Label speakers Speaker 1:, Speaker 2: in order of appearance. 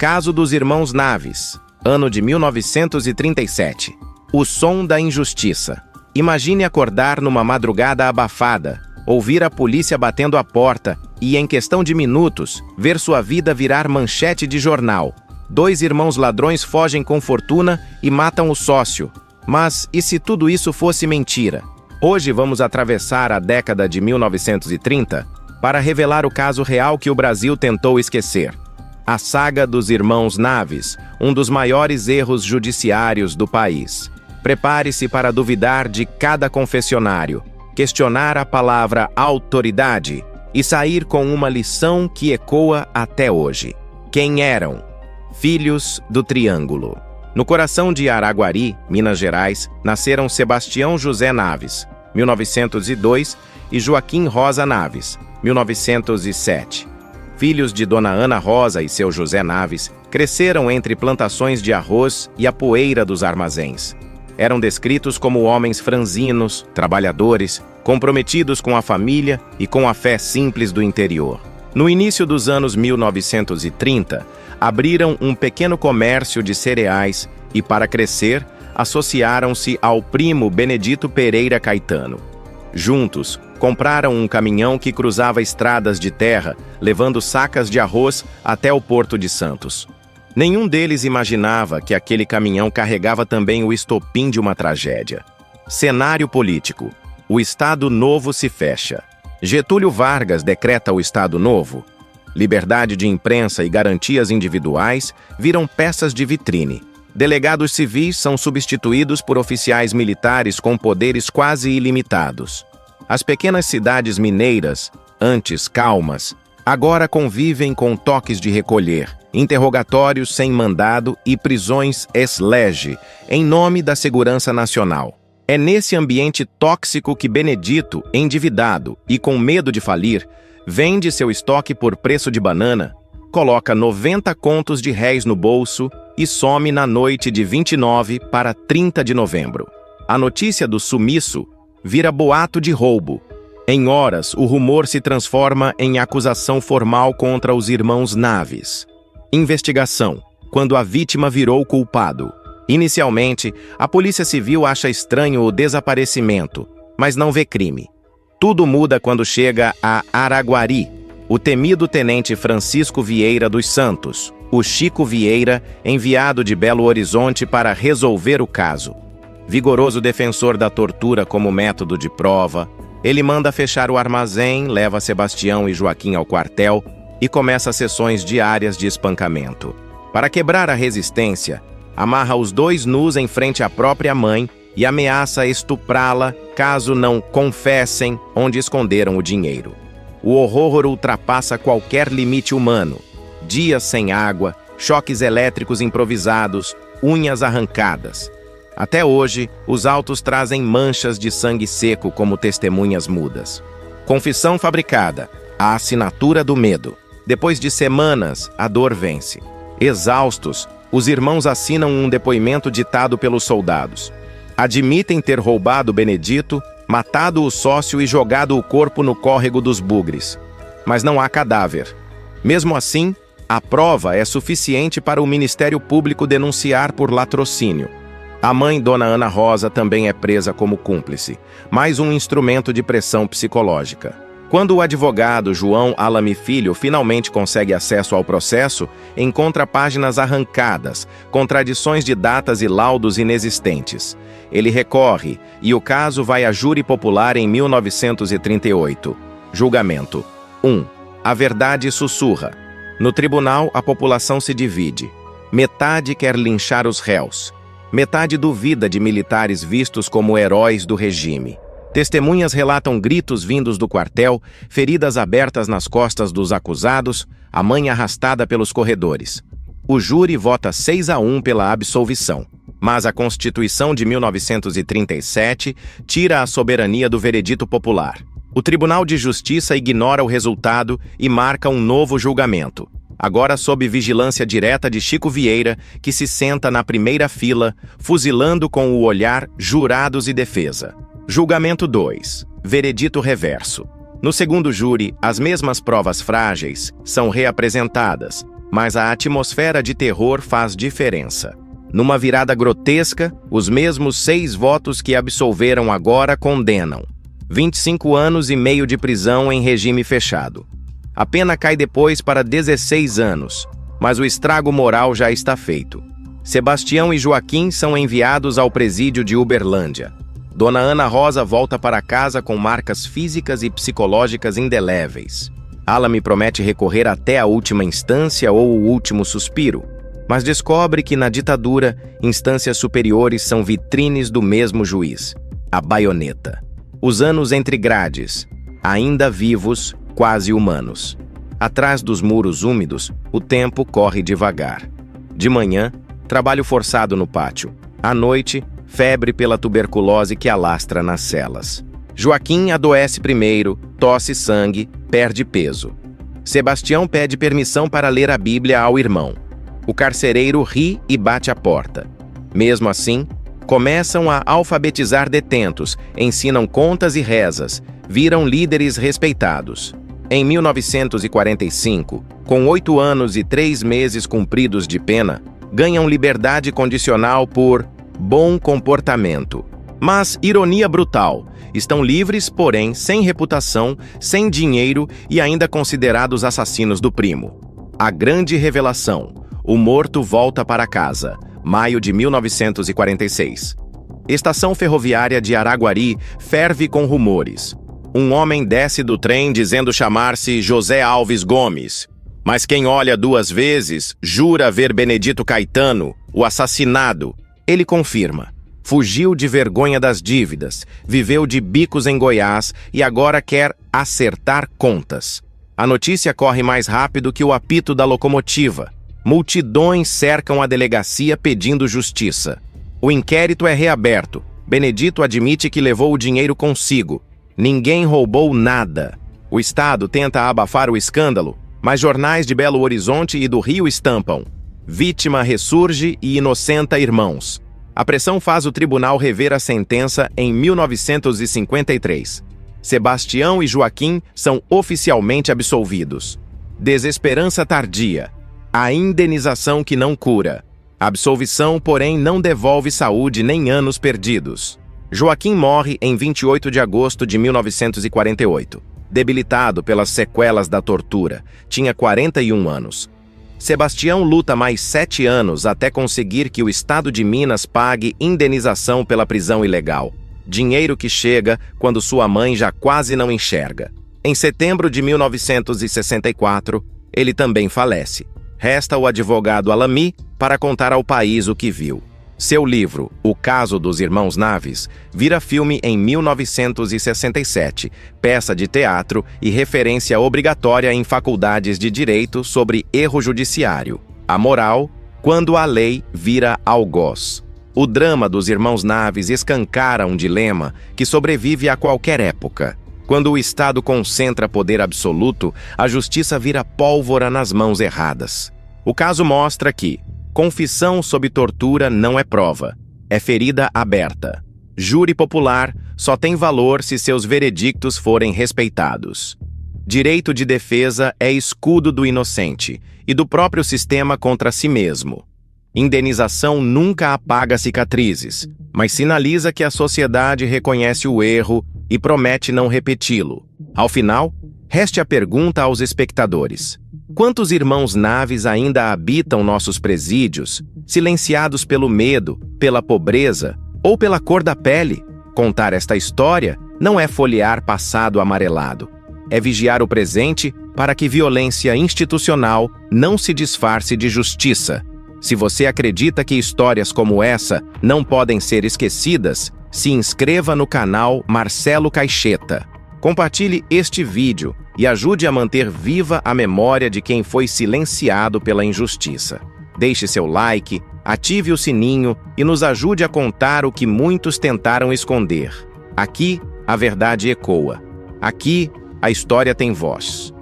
Speaker 1: Caso dos Irmãos Naves, ano de 1937. O som da injustiça. Imagine acordar numa madrugada abafada, ouvir a polícia batendo a porta e, em questão de minutos, ver sua vida virar manchete de jornal. 2 irmãos ladrões fogem com fortuna e matam o sócio. Mas e se tudo isso fosse mentira? Hoje vamos atravessar a década de 1930 para revelar o caso real que o Brasil tentou esquecer. A saga dos Irmãos Naves, um dos maiores erros judiciários do país. Prepare-se para duvidar de cada confessionário, questionar a palavra autoridade e sair com uma lição que ecoa até hoje. Quem eram? Filhos do Triângulo. No coração de Araguari, Minas Gerais, nasceram Sebastião José Naves, 1902, e Joaquim Rosa Naves, 1907. Filhos de Dona Ana Rosa e seu José Naves, cresceram entre plantações de arroz e a poeira dos armazéns. Eram descritos como homens franzinos, trabalhadores, comprometidos com a família e com a fé simples do interior. No início dos anos 1930, abriram um pequeno comércio de cereais e, para crescer, associaram-se ao primo Benedito Pereira Caetano. Juntos, compraram um caminhão que cruzava estradas de terra, levando sacas de arroz até o Porto de Santos. Nenhum deles imaginava que aquele caminhão carregava também o estopim de uma tragédia. Cenário político. O Estado Novo se fecha. Getúlio Vargas decreta o Estado Novo. Liberdade de imprensa e garantias individuais viram peças de vitrine. Delegados civis são substituídos por oficiais militares com poderes quase ilimitados. As pequenas cidades mineiras, antes calmas, agora convivem com toques de recolher, interrogatórios sem mandado e prisões ex lege, em nome da segurança nacional. É nesse ambiente tóxico que Benedito, endividado e com medo de falir, vende seu estoque por preço de banana, coloca 90 contos de réis no bolso e some na noite de 29 para 30 de novembro. A notícia do sumiço vira boato de roubo. Em horas, o rumor se transforma em acusação formal contra os irmãos Naves. Investigação, quando a vítima virou culpado. Inicialmente, a Polícia Civil acha estranho o desaparecimento, mas não vê crime. Tudo muda quando chega a Araguari, o temido tenente Francisco Vieira dos Santos, o Chico Vieira, enviado de Belo Horizonte para resolver o caso. Vigoroso defensor da tortura como método de prova, ele manda fechar o armazém, leva Sebastião e Joaquim ao quartel e começa sessões diárias de espancamento. Para quebrar a resistência, amarra os 2 nus em frente à própria mãe e ameaça estuprá-la caso não confessem onde esconderam o dinheiro. O horror ultrapassa qualquer limite humano. Dias sem água, choques elétricos improvisados, unhas arrancadas. Até hoje, os autos trazem manchas de sangue seco como testemunhas mudas. Confissão fabricada, a assinatura do medo. Depois de semanas, a dor vence. Exaustos, os irmãos assinam um depoimento ditado pelos soldados. Admitem ter roubado Benedito, matado o sócio e jogado o corpo no córrego dos Bugres. Mas não há cadáver. Mesmo assim, a prova é suficiente para o Ministério Público denunciar por latrocínio. A mãe, Dona Ana Rosa, também é presa como cúmplice, mais um instrumento de pressão psicológica. Quando o advogado João Alame Filho finalmente consegue acesso ao processo, encontra páginas arrancadas, contradições de datas e laudos inexistentes. Ele recorre e o caso vai a júri popular em 1938. Julgamento. 1. A verdade sussurra. No tribunal, a população se divide. Metade quer linchar os réus. Metade duvida de militares vistos como heróis do regime. Testemunhas relatam gritos vindos do quartel, feridas abertas nas costas dos acusados, a mãe arrastada pelos corredores. O júri vota 6-1 pela absolvição. Mas a Constituição de 1937 tira a soberania do veredito popular. O Tribunal de Justiça ignora o resultado e marca um novo julgamento. Agora sob vigilância direta de Chico Vieira, que se senta na primeira fila, fuzilando com o olhar jurados e defesa. Julgamento 2. Veredito reverso. No segundo júri, as mesmas provas frágeis são reapresentadas, mas a atmosfera de terror faz diferença. Numa virada grotesca, os mesmos 6 votos que absolveram agora condenam. 25 anos e meio de prisão em regime fechado. A pena cai depois para 16 anos, mas o estrago moral já está feito. Sebastião e Joaquim são enviados ao presídio de Uberlândia. Dona Ana Rosa volta para casa com marcas físicas e psicológicas indeléveis. Alame promete recorrer até a última instância ou o último suspiro, mas descobre que na ditadura, instâncias superiores são vitrines do mesmo juiz, a baioneta. Os anos entre grades, ainda vivos, quase humanos. Atrás dos muros úmidos, o tempo corre devagar. De manhã, trabalho forçado no pátio. À noite, febre pela tuberculose que alastra nas celas. Joaquim adoece primeiro, tosse sangue, perde peso. Sebastião pede permissão para ler a Bíblia ao irmão. O carcereiro ri e bate a porta. Mesmo assim, começam a alfabetizar detentos, ensinam contas e rezas, viram líderes respeitados. Em 1945, com 8 anos e 3 meses cumpridos de pena, ganham liberdade condicional por bom comportamento. Mas, ironia brutal, estão livres, porém, sem reputação, sem dinheiro e ainda considerados assassinos do primo. A grande revelação: o morto volta para casa, maio de 1946. Estação ferroviária de Araguari ferve com rumores. Um homem desce do trem dizendo chamar-se José Alves Gomes. Mas quem olha 2 vezes jura ver Benedito Caetano, o assassinado. Ele confirma. Fugiu de vergonha das dívidas, viveu de bicos em Goiás e agora quer acertar contas. A notícia corre mais rápido que o apito da locomotiva. Multidões cercam a delegacia pedindo justiça. O inquérito é reaberto. Benedito admite que levou o dinheiro consigo. Ninguém roubou nada. O Estado tenta abafar o escândalo, mas jornais de Belo Horizonte e do Rio estampam: vítima ressurge e inocenta irmãos. A pressão faz o tribunal rever a sentença em 1953. Sebastião e Joaquim são oficialmente absolvidos. Desesperança tardia. A indenização que não cura. A absolvição, porém, não devolve saúde nem anos perdidos. Joaquim morre em 28 de agosto de 1948, debilitado pelas sequelas da tortura. Tinha 41 anos. Sebastião luta mais 7 anos até conseguir que o Estado de Minas pague indenização pela prisão ilegal. Dinheiro que chega quando sua mãe já quase não enxerga. Em setembro de 1964, ele também falece. Resta o advogado Alami para contar ao país o que viu. Seu livro, O Caso dos Irmãos Naves, vira filme em 1967, peça de teatro e referência obrigatória em faculdades de direito sobre erro judiciário. A moral, quando a lei vira algoz. O drama dos Irmãos Naves escancara um dilema que sobrevive a qualquer época. Quando o Estado concentra poder absoluto, a justiça vira pólvora nas mãos erradas. O caso mostra que confissão sob tortura não é prova, é ferida aberta. Júri popular só tem valor se seus veredictos forem respeitados. Direito de defesa é escudo do inocente e do próprio sistema contra si mesmo. Indenização nunca apaga cicatrizes, mas sinaliza que a sociedade reconhece o erro e promete não repeti-lo. Ao final, reste a pergunta aos espectadores: quantos irmãos Naves ainda habitam nossos presídios, silenciados pelo medo, pela pobreza ou pela cor da pele? Contar esta história não é folhear passado amarelado. É vigiar o presente para que violência institucional não se disfarce de justiça. Se você acredita que histórias como essa não podem ser esquecidas, se inscreva no canal Marcelo Caixeta. Compartilhe este vídeo e ajude a manter viva a memória de quem foi silenciado pela injustiça. Deixe seu like, ative o sininho e nos ajude a contar o que muitos tentaram esconder. Aqui, a verdade ecoa. Aqui, a história tem voz.